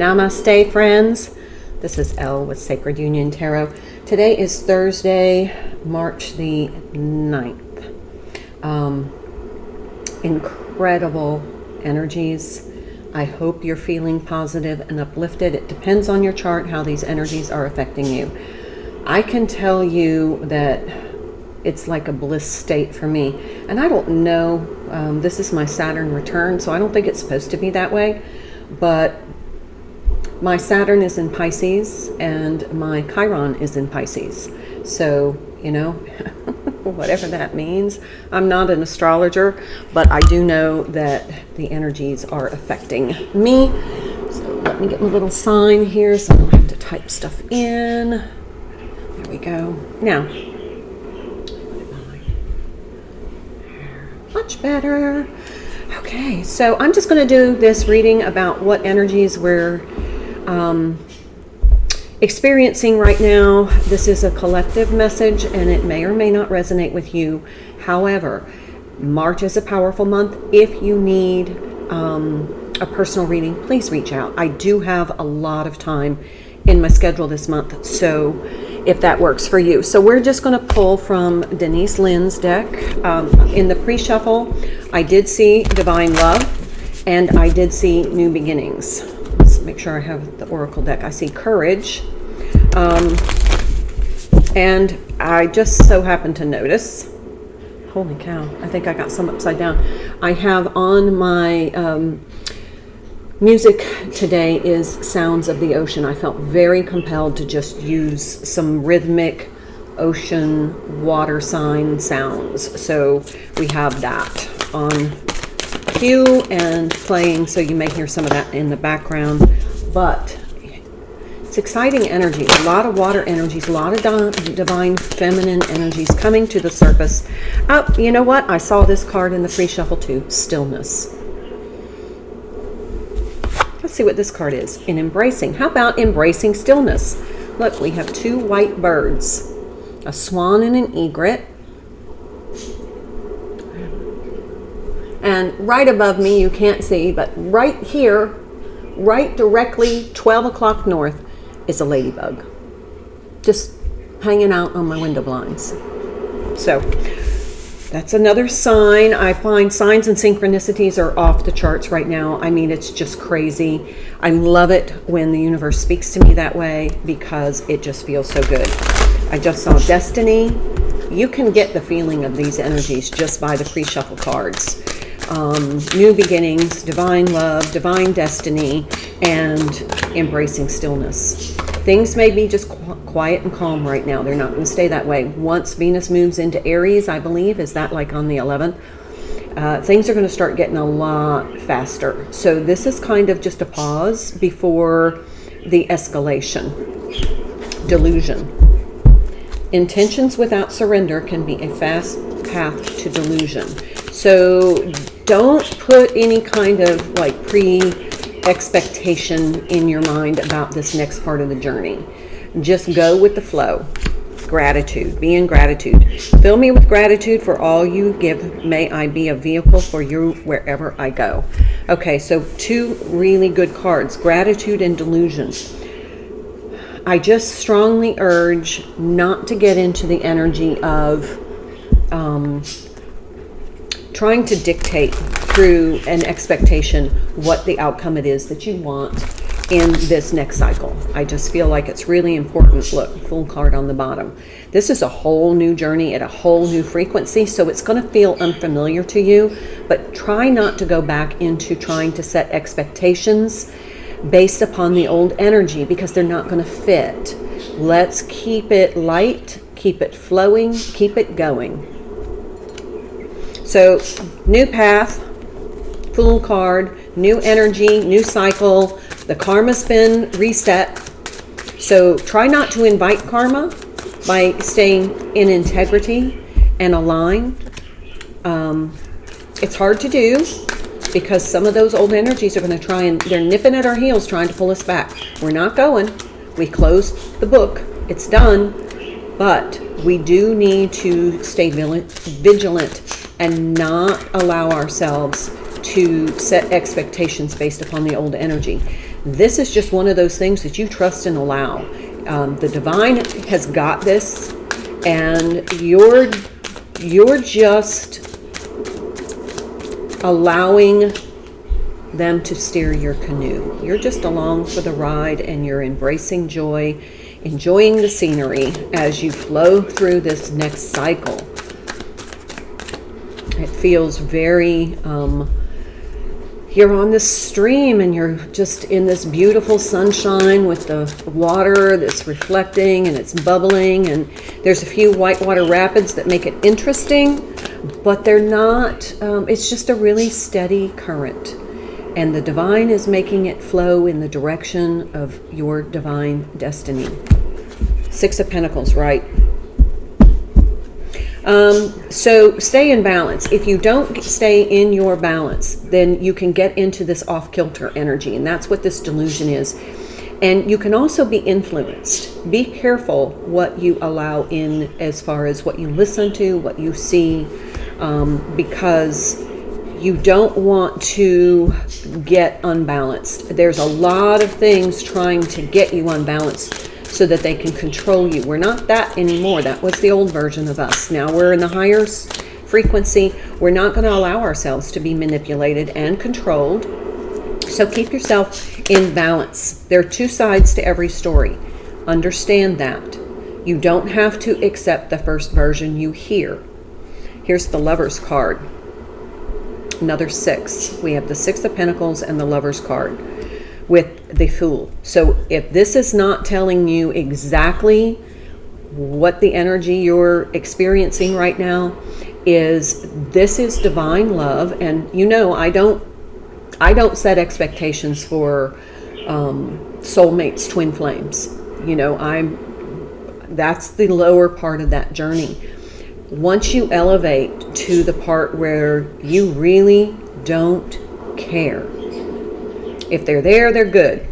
Namaste, friends. This is Elle with Sacred Union Tarot. Today is Thursday, March the 9th. Incredible energies. I hope you're feeling positive and uplifted. It depends on your chart how these energies are affecting you. I can tell you that it's like a bliss state for me. And I don't know, this is my Saturn return, so I don't think it's supposed to be that way. But my Saturn is in Pisces and my Chiron is in Pisces. So, you know, whatever that means. I'm not an astrologer, but I do know that the energies are affecting me. So let me get my little sign here so I don't have to type stuff in. There we go. Now, much better. Okay, so I'm just going to do this reading about what energies we're experiencing right now. This is a collective message and it may or may not resonate with you. However, March is a powerful month. If you need a personal reading, please reach out. I do have a lot of time in my schedule this month, so if that works for you. So we're just going to pull from Denise Lynn's deck. In the pre-shuffle, I did see Divine Love and I did see New Beginnings. Let's make sure I have the Oracle deck. I see Courage. And I just so happened to notice, holy cow, I think I got some upside down. I have on my music today is Sounds of the Ocean. I felt very compelled to just use some rhythmic ocean water sign sounds. So we have that on cue and playing, so you may hear some of that in the background. But it's exciting energy, a lot of water energies, a lot of divine feminine energies coming to the surface. Oh, you know what? I saw this card in the pre-shuffle too, Stillness. Let's see what this card is. In embracing. How about embracing stillness? Look, we have two white birds, a swan and an egret. And right above me, you can't see, but right here, right directly 12 o'clock north, is a ladybug. Just hanging out on my window blinds. So that's another sign. I find signs and synchronicities are off the charts right now. I mean, it's just crazy. I love it when the universe speaks to me that way because it just feels so good. I just saw Destiny. You can get the feeling of these energies just by the pre-shuffle cards. New Beginnings, Divine Love, Divine Destiny, and Embracing Stillness. Things may be just quiet and calm right now. They're not going to stay that way. Once Venus moves into Aries, I believe, is that like on the 11th? Things are going to start getting a lot faster. So this is kind of just a pause before the escalation. Delusion. Intentions without surrender can be a fast path to delusion. So don't put any kind of like pre-expectation in your mind about this next part of the journey. Just go with the flow. Gratitude. Be in gratitude. Fill me with gratitude for all you give. May I be a vehicle for you wherever I go. Okay, so two really good cards. Gratitude and delusion. I just strongly urge not to get into the energy of trying to dictate through an expectation what the outcome it is that you want in this next cycle. I just feel like it's really important. Look, full card on the bottom. This is a whole new journey at a whole new frequency, so it's going to feel unfamiliar to you, but try not to go back into trying to set expectations based upon the old energy because they're not going to fit. Let's keep it light, keep it flowing, keep it going. So, new path, Fool card, new energy, new cycle. The karma's been reset. So try not to invite karma by staying in integrity and aligned. It's hard to do because some of those old energies are going to try and they're nipping at our heels trying to pull us back. We're not going. We closed the book. It's done. But we do need to stay vigilant and not allow ourselves to set expectations based upon the old energy. This is just one of those things that you trust and allow. The divine has got this, and you're just allowing them to steer your canoe. You're just along for the ride, and you're embracing joy, enjoying the scenery as you flow through this next cycle. It feels very, you're on this stream and you're just in this beautiful sunshine with the water that's reflecting and it's bubbling, and there's a few whitewater rapids that make it interesting, but they're not, it's just a really steady current. And the divine is making it flow in the direction of your divine destiny. Six of Pentacles, right? So stay in balance. If you don't stay in your balance, then you can get into this off-kilter energy, and that's what this delusion is. And you can also be influenced. Be careful what you allow in as far as what you listen to, what you see, because you don't want to get unbalanced. There's a lot of things trying to get you unbalanced so that they can control you. We're not that anymore. That was the old version of us. Now we're in the higher frequency. We're not going to allow ourselves to be manipulated and controlled. So keep yourself in balance. There are two sides to every story. Understand that. You don't have to accept the first version you hear. Here's the Lover's card. Another six. We have the Six of Pentacles and the Lover's card with the Fool. So if this is not telling you exactly what the energy you're experiencing right now is, this is divine love. And you know, I don't set expectations for soulmates, twin flames. You know, that's the lower part of that journey. Once you elevate to the part where you really don't care. If they're there, they're good.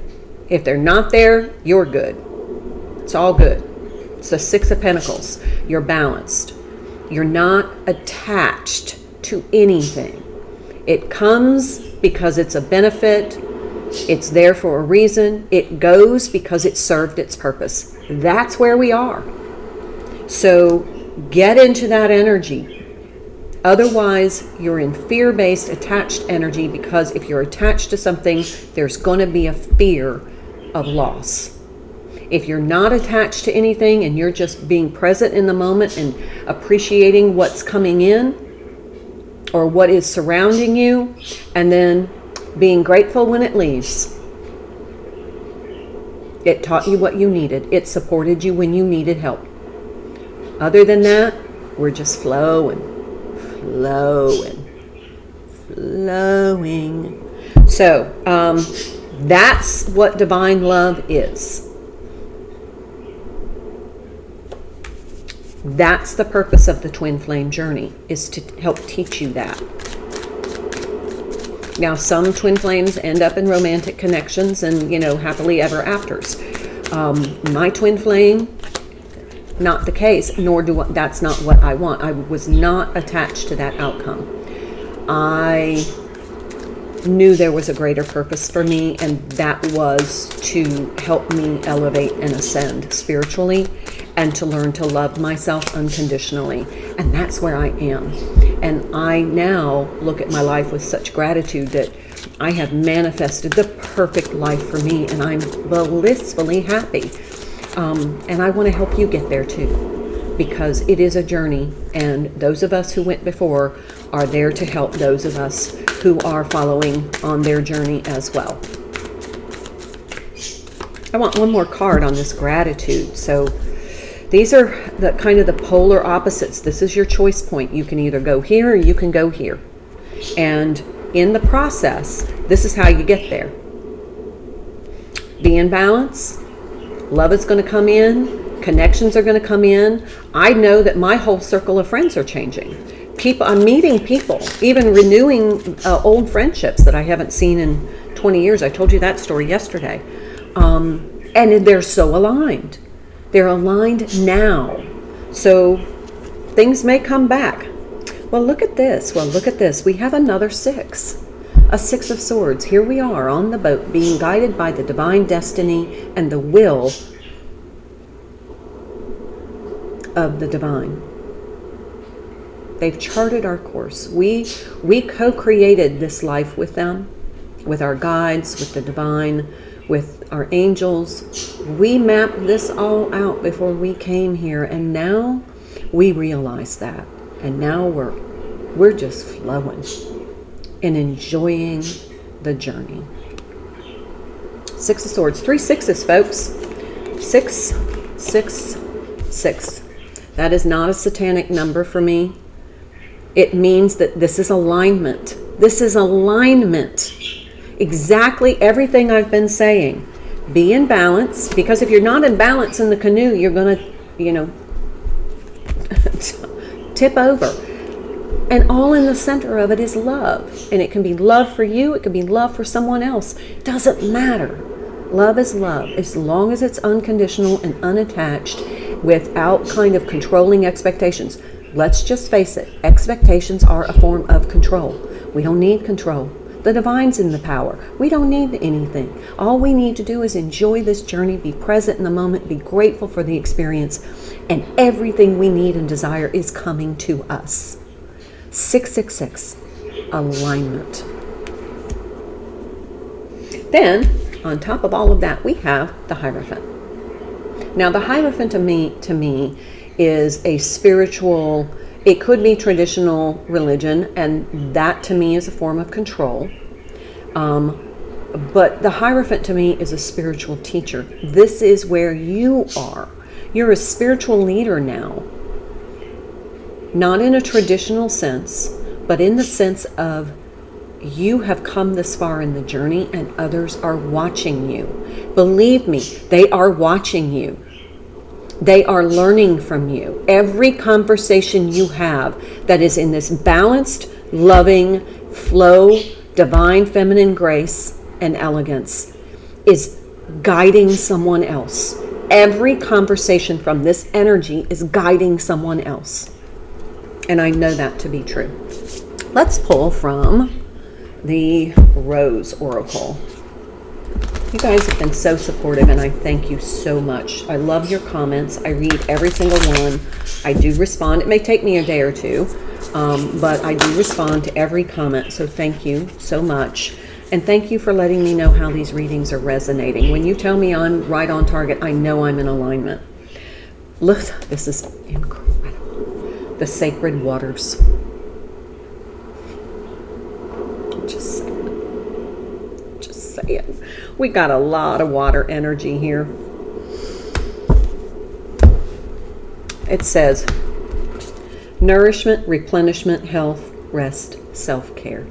If they're not there, you're good. It's all good. It's the Six of Pentacles. You're balanced. You're not attached to anything. It comes because it's a benefit. It's there for a reason. It goes because it served its purpose. That's where we are. So get into that energy. Otherwise, you're in fear-based attached energy, because if you're attached to something, there's going to be a fear of loss. If you're not attached to anything and you're just being present in the moment and appreciating what's coming in or what is surrounding you, and then being grateful when it leaves. It taught you what you needed. It supported you when you needed help. Other than that, we're just flowing. So that's what divine love is. That's the purpose of the twin flame journey, is to help teach you that. Now, some twin flames end up in romantic connections and, you know, happily ever afters. My twin flame, not the case, that's not what I want. I was not attached to that outcome. I knew there was a greater purpose for me, and that was to help me elevate and ascend spiritually, and to learn to love myself unconditionally. And that's where I am. And I now look at my life with such gratitude that I have manifested the perfect life for me, and I'm blissfully happy. And I want to help you get there too, because it is a journey, and those of us who went before are there to help those of us who are following on their journey as well. I want one more card on this gratitude. So these are the kind of the polar opposites. This is your choice point. You can either go here or you can go here. And in the process, this is how you get there. Be in balance. Love is going to come in. Connections are going to come in. I know that my whole circle of friends are changing. I'm meeting people, even renewing old friendships that I haven't seen in 20 years. I told you that story yesterday. And they're so aligned. They're aligned now. So things may come back. Well, look at this. We have another six. A Six of Swords. Here we are on the boat being guided by the divine destiny and the will of the divine. They've charted our course. We co-created this life with them, with our guides, with the divine, with our angels. We mapped this all out before we came here, and now we realize that. And now we're just flowing and enjoying the journey. Six of Swords. 3 sixes, folks. 6, 6, 6. That is not a satanic number for me. It means that this is alignment. This is alignment. Exactly everything I've been saying. Be in balance, because if you're not in balance in the canoe, you're going to, tip over. And all in the center of it is love. And it can be love for you. It can be love for someone else. It doesn't matter. Love is love, as long as it's unconditional and unattached, without kind of controlling expectations. Let's just face it. Expectations are a form of control. We don't need control. The divine's in the power. We don't need anything. All we need to do is enjoy this journey, be present in the moment, be grateful for the experience, and everything we need and desire is coming to us. 666, alignment. Then, on top of all of that, we have the Hierophant. Now, the Hierophant to me is a spiritual, it could be traditional religion, and that to me is a form of control. But the Hierophant to me is a spiritual teacher. This is where you are. You're a spiritual leader now. Not in a traditional sense, but in the sense of you have come this far in the journey and others are watching you. Believe me, they are watching you. They are learning from you. Every conversation you have that is in this balanced, loving flow, divine feminine grace and elegance is guiding someone else. Every conversation from this energy is guiding someone else. And I know that to be true. Let's pull from the Rose Oracle. You guys have been so supportive, and I thank you so much. I love your comments. I read every single one. I do respond. It may take me a day or two, but I do respond to every comment. So thank you so much. And thank you for letting me know how these readings are resonating. When you tell me I'm right on target, I know I'm in alignment. Look, this is incredible. The sacred waters. Just saying. We got a lot of water energy here. It says, nourishment, replenishment, health, rest, self-care.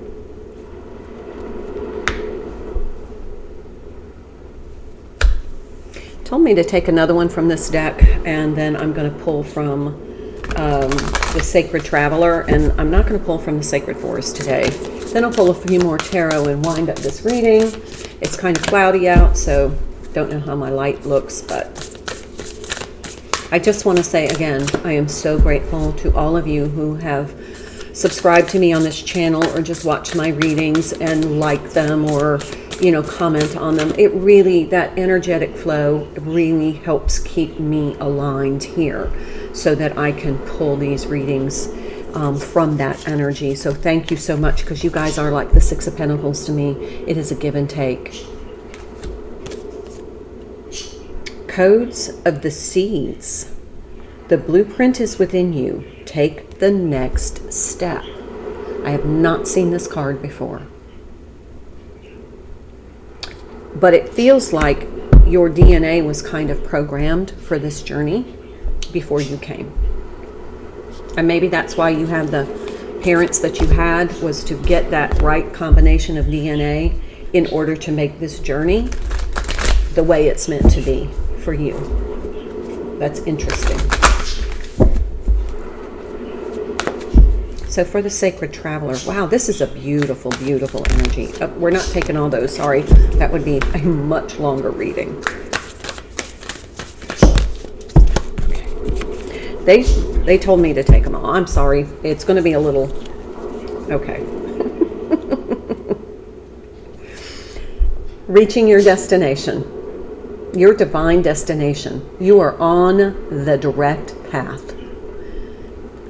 Told me to take another one from this deck, and then I'm going to pull from the Sacred Traveler, and I'm not going to pull from the Sacred Forest today. Then I'll pull a few more tarot and wind up this reading. It's kind of cloudy out, so don't know how my light looks, but I just want to say again, I am so grateful to all of you who have subscribed to me on this channel or just watch my readings and like them or, comment on them. It really, that energetic flow really helps keep me aligned here so that I can pull these readings from that energy. So thank you so much, because you guys are like the Six of Pentacles to me. It is a give and take. Codes of the Seeds. The blueprint is within you. Take the next step. I have not seen this card before. But it feels like your DNA was kind of programmed for this journey before you came. And maybe that's why you have the parents that you had, was to get that right combination of DNA in order to make this journey the way it's meant to be for you. That's interesting. So for the Sacred Traveler, wow, this is a beautiful, beautiful energy. We're not taking all those, sorry. That would be a much longer reading. Okay. They told me to take them all. I'm sorry. It's going to be a little... Okay. reaching your destination, your divine destination. You are on the direct path.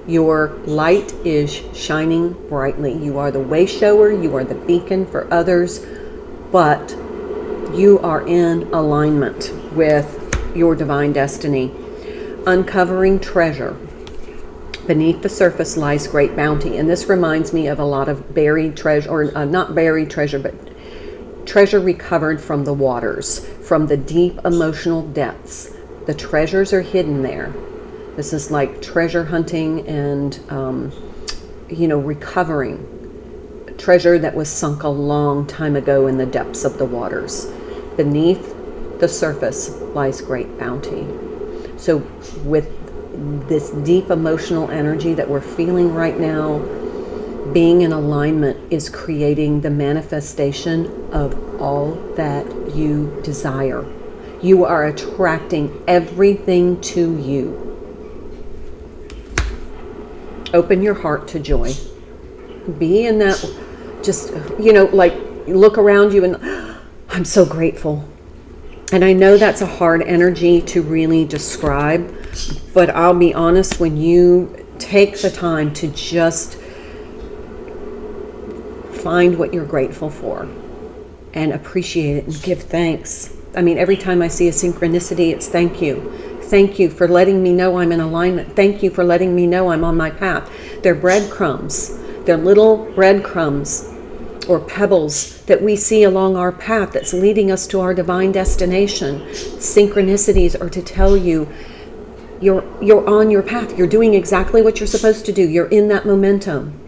Your light is shining brightly. You are the way shower. You are the beacon for others, but you are in alignment with your divine destiny. Uncovering treasure. Beneath the surface lies great bounty. And this reminds me of a lot of buried treasure, or not buried treasure, but treasure recovered from the waters, from the deep emotional depths. The treasures are hidden there. This is like treasure hunting and, recovering treasure that was sunk a long time ago in the depths of the waters. Beneath the surface lies great bounty. So with this deep emotional energy that we're feeling right now, being in alignment is creating the manifestation of all that you desire. You are attracting everything to you. Open your heart to joy. Be in that, just, look around you and I'm so grateful. And I know that's a hard energy to really describe, but I'll be honest, when you take the time to just find what you're grateful for and appreciate it and give thanks. I mean, every time I see a synchronicity, it's thank you. Thank you for letting me know I'm in alignment. Thank you for letting me know I'm on my path. They're breadcrumbs. They're little breadcrumbs or pebbles that we see along our path that's leading us to our divine destination. Synchronicities are to tell you you're on your path. You're doing exactly what you're supposed to do. You're in that momentum.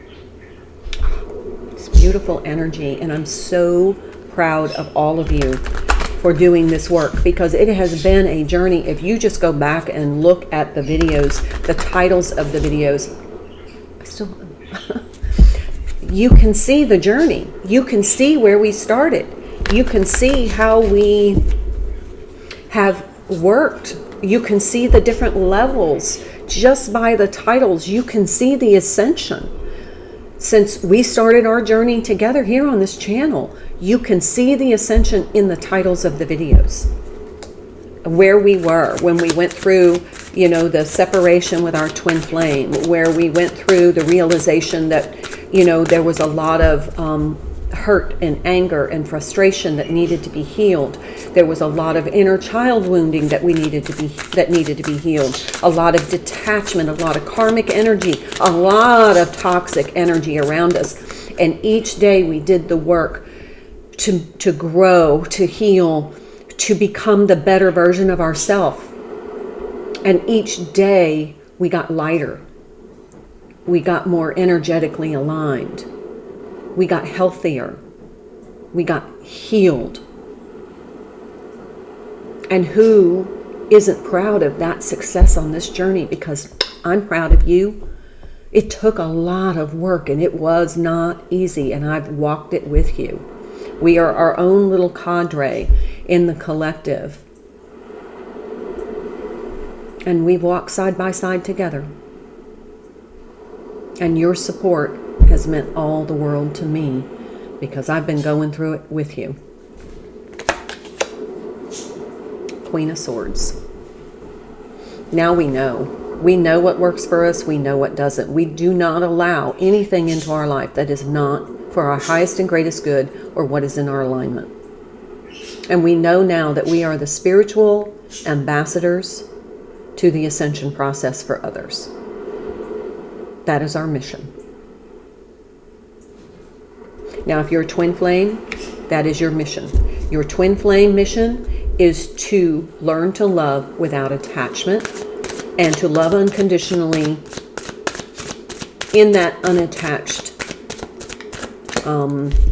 It's beautiful energy, and I'm so proud of all of you for doing this work, because it has been a journey. If you just go back and look at the videos, the titles of the videos, you can see the journey. You can see where we started. You can see how we have worked. You can see the different levels. Just by the titles, you can see the ascension. Since we started our journey together here on this channel, you can see the ascension in the titles of the videos. Where we were when we went through, the separation with our twin flame, where we went through the realization that, there was a lot of hurt and anger and frustration that needed to be healed. There was a lot of inner child wounding that needed to be healed. A lot of detachment, a lot of karmic energy, a lot of toxic energy around us. And each day we did the work to grow, to heal, to become the better version of ourselves. And each day we got lighter. We got more energetically aligned. We got healthier. We got healed. And who isn't proud of that success on this journey? Because I'm proud of you. It took a lot of work, and it was not easy, and I've walked it with you. We are our own little cadre in the collective. And we've walked side by side together. And your support has meant all the world to me, because I've been going through it with you. Queen of Swords. Now we know. We know what works for us. We know what doesn't. We do not allow anything into our life that is not for our highest and greatest good or what is in our alignment. And we know now that we are the spiritual ambassadors to the ascension process for others. That is our mission. Now, if you're a twin flame, that is your mission. Your twin flame mission is to learn to love without attachment and to love unconditionally in that unattached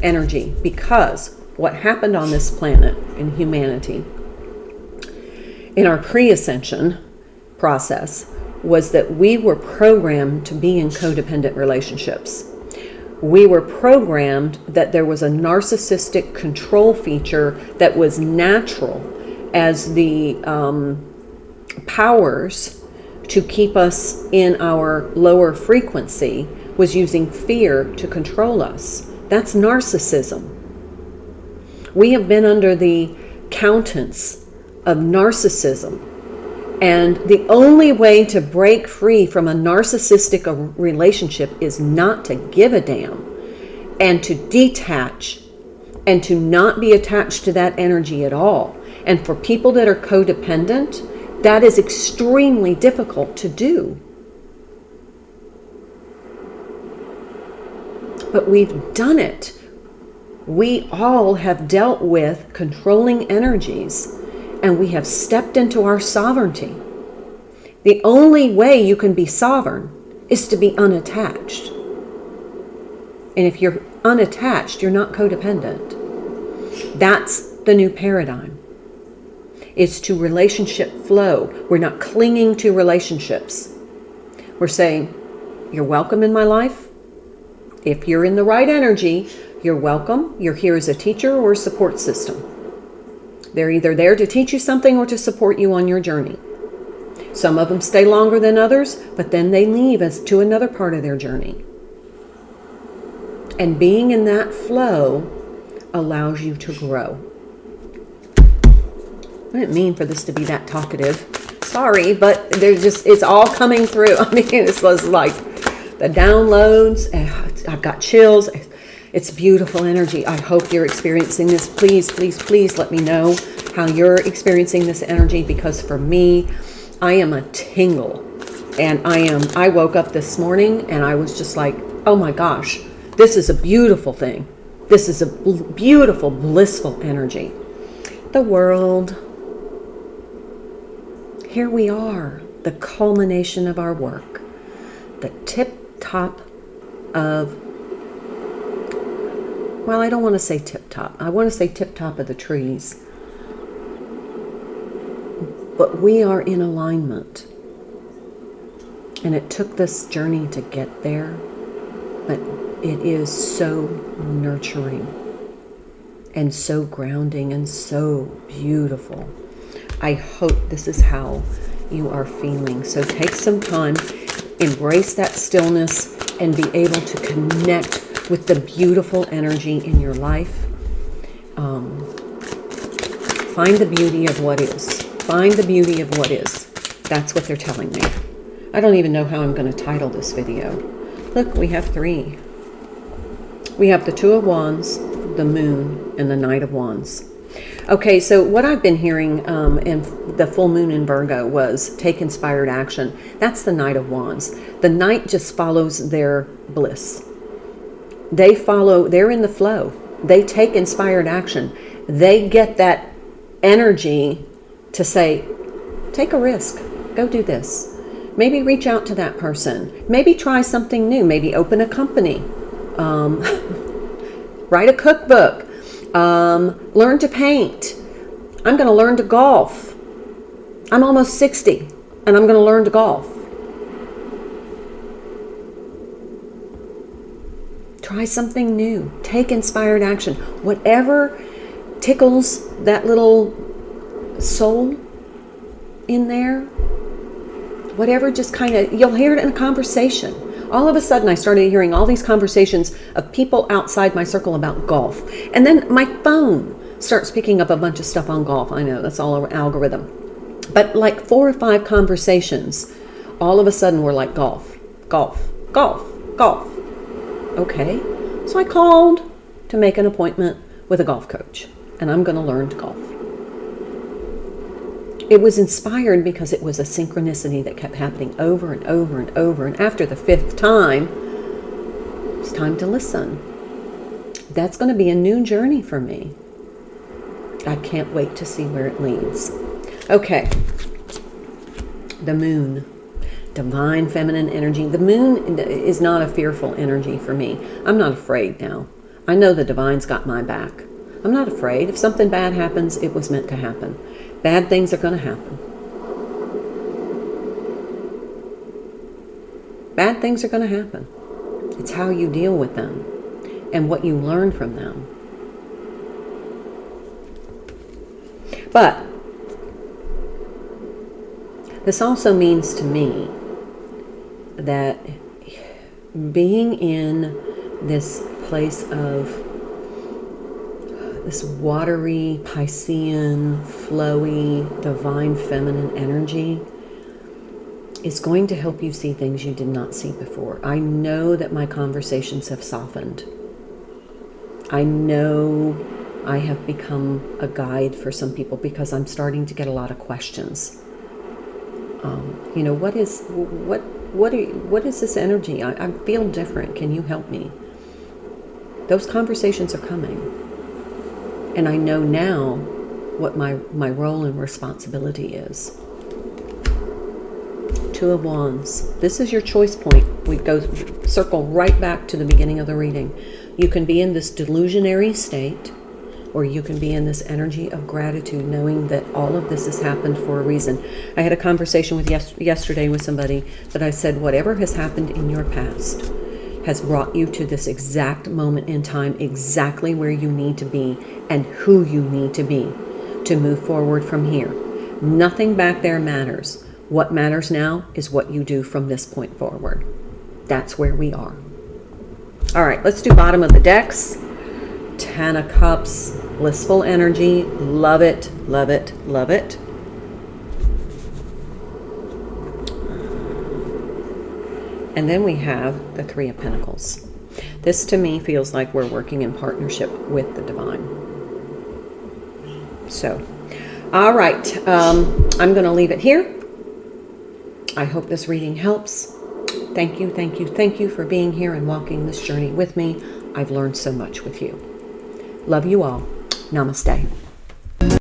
energy. Because what happened on this planet in humanity in our pre-ascension process was that we were programmed to be in codependent relationships. We were programmed that there was a narcissistic control feature that was natural, as the powers to keep us in our lower frequency was using fear to control us. That's narcissism. We have been under the countenance of narcissism. And the only way to break free from a narcissistic relationship is not to give a damn and to detach and to not be attached to that energy at all. And for people that are codependent, that is extremely difficult to do. But we've done it. We all have dealt with controlling energies, and we have stepped into our sovereignty. The only way you can be sovereign is to be unattached. And if you're unattached, you're not codependent. That's the new paradigm. It's to relationship flow. We're not clinging to relationships. We're saying, you're welcome in my life. If you're in the right energy, you're welcome. You're here as a teacher or a support system. They're either there to teach you something or to support you on your journey. Some of them stay longer than others, but then they leave as to another part of their journey. And being in that flow allows you to grow. I didn't mean for this to be that talkative. Sorry, but it's all coming through. I mean, this was like the downloads. I've got chills. It's beautiful energy. I hope you're experiencing this. Please, please, please let me know how you're experiencing this energy, because for me, I am a tingle. And I woke up this morning and I was just like, oh my gosh, this is a beautiful thing. This is a beautiful, blissful energy. The world. Here we are, the culmination of our work. The tip top of, well, I don't want to say tip top. I want to say tip top of the trees. But we are in alignment. And it took this journey to get there. But it is so nurturing and so grounding and so beautiful. I hope this is how you are feeling. So take some time, embrace that stillness, and be able to connect with the beautiful energy in your life. Find the beauty of what is. Find the beauty of what is. That's what they're telling me. I don't even know how I'm going to title this video. Look, we have 3. We have the Two of Wands, the Moon, and the Knight of Wands. Okay, so what I've been hearing in the full moon in Virgo was take inspired action. That's the Knight of Wands. The Knight just follows their bliss. They're in the flow. They take inspired action. They get that energy to say, take a risk, go do this. Maybe reach out to that person. Maybe try something new. Maybe open a company. Write a cookbook. Learn to paint. I'm going to learn to golf. I'm almost 60 and I'm going to learn to golf. Try something new. Take inspired action. Whatever tickles that little soul in there, whatever, just kind of, you'll hear it in a conversation. All of a sudden, I started hearing all these conversations of people outside my circle about golf. And then my phone starts picking up a bunch of stuff on golf. I know, that's all an algorithm. But like 4 or 5 conversations, all of a sudden were like golf, golf, golf, golf. Okay, so I called to make an appointment with a golf coach, and I'm going to learn to golf. It was inspired because it was a synchronicity that kept happening over and over and over. And after the 5th time, it's time to listen. That's going to be a new journey for me. I can't wait to see where it leads. Okay. The moon. Divine feminine energy. The moon is not a fearful energy for me. I'm not afraid now. I know the divine's got my back. I'm not afraid. If something bad happens, it was meant to happen. Bad things are going to happen. Bad things are going to happen. It's how you deal with them and what you learn from them. But this also means to me that being in this place of this watery, Piscean, flowy, divine feminine energy is going to help you see things you did not see before. I know that my conversations have softened. I know I have become a guide for some people because I'm starting to get a lot of questions. You know, what is this energy? I feel different. Can you help me? Those conversations are coming. And I know now what my role and responsibility is. Two of Wands. This is your choice point. We go circle right back to the beginning of the reading. You can be in this delusionary state, or you can be in this energy of gratitude, knowing that all of this has happened for a reason. I had a conversation with yesterday with somebody that I said, whatever has happened in your past has brought you to this exact moment in time, exactly where you need to be and who you need to be to move forward from here. Nothing back there matters. What matters now is what you do from this point forward. That's where we are. All right, let's do bottom of the decks. 10 of Cups, blissful energy. Love it, love it, love it. And then we have the 3 of Pentacles. This to me feels like we're working in partnership with the divine. So, all right, I'm going to leave it here. I hope this reading helps. Thank you, thank you, thank you for being here and walking this journey with me. I've learned so much with you. Love you all. Namaste.